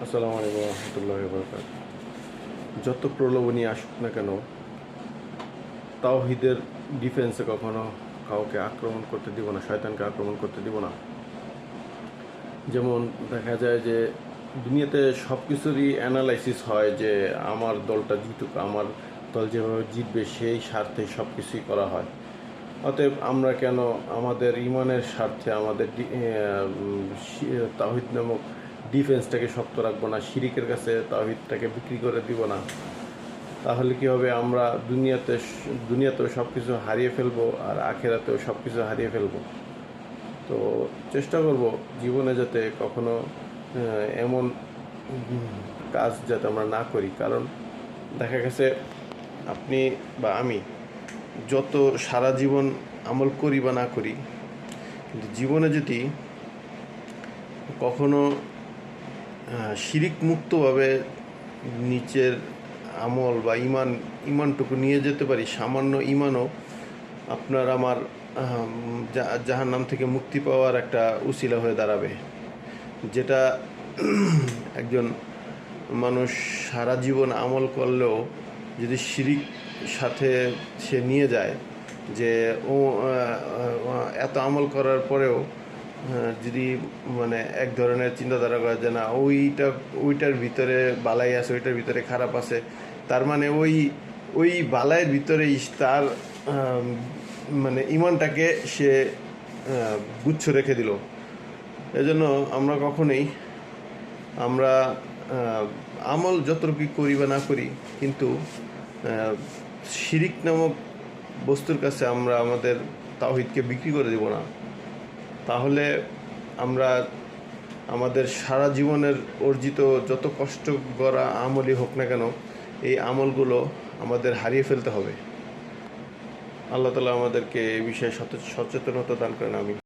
আসসালামু আলাইকুম রহমতুল্লাহ বরকাত। যত প্রলোভনই আসুক না কেন, তাওহীদের ডিফেন্সে কখনো কাউকে আক্রমণ করতে দিব না, শয়তানকে আক্রমণ করতে দিব না। যেমন দেখা যায় যে দুনিয়াতে সব কিছুরই অ্যানালাইসিস হয় যে আমার দলটা জিতুক, আমার দল যেভাবে জিতবে সেই স্বার্থে সব কিছুই করা হয়। অতএব আমরা কেন আমাদের ইমানের স্বার্থে আমাদের তাওহীদ নামক ডিফেন্সটাকে শক্ত রাখবো না, শিরিকের কাছে তাওহীদটাকে বিক্রি করে দিব না? তাহলে কি হবে, আমরা দুনিয়াতেও সব কিছু হারিয়ে ফেলবো আর আখেরাতেও সব কিছু হারিয়ে ফেলবো। তো চেষ্টা করব জীবনে যাতে কখনো এমন কাজ যাতে আমরা না করি। কারণ দেখা গেছে আপনি বা আমি যত সারা জীবন আমল করি বা না করি, কিন্তু জীবনে যদি কখনো শিরিক মুক্তভাবে নিচের আমল বা ইমানটুকু নিয়ে যেতে পারি, সামান্য ইমানও আপনার আমার জাহান্নাম থেকে মুক্তি পাওয়ার একটা উসিলা হয়ে দাঁড়াবে। যেটা একজন মানুষ সারা জীবন আমল করলেও যদি শিরিক সাথে সে নিয়ে যায়, যে ও এত আমল করার পরেও যদি মানে এক ধরনের চিন্তাধারা করে যে না ওইটার ভিতরে বালাই আছে, ওইটার ভিতরে খারাপ আছে, তার মানে ওই বালাইয়ের ভিতরেই তার মানে ইমানটাকে সে গুচ্ছ রেখে দিল। এজন্য আমরা কখনোই আমরা আমল যতটুকু করি বা না করি, কিন্তু শিরিক নামক বস্তুর কাছে আমরা আমাদের তাওহীদকে বিক্রি করে দেব না। তাহলে আমরা আমাদের সারা জীবনের অর্জিত যত কষ্ট করা আমলই হোক না কেন, এই আমলগুলো আমাদের হারিয়ে ফেলতে হবে। আল্লাহ তাআলা আমাদেরকে এই বিষয়ে সচেতনতা দান করেন। আমি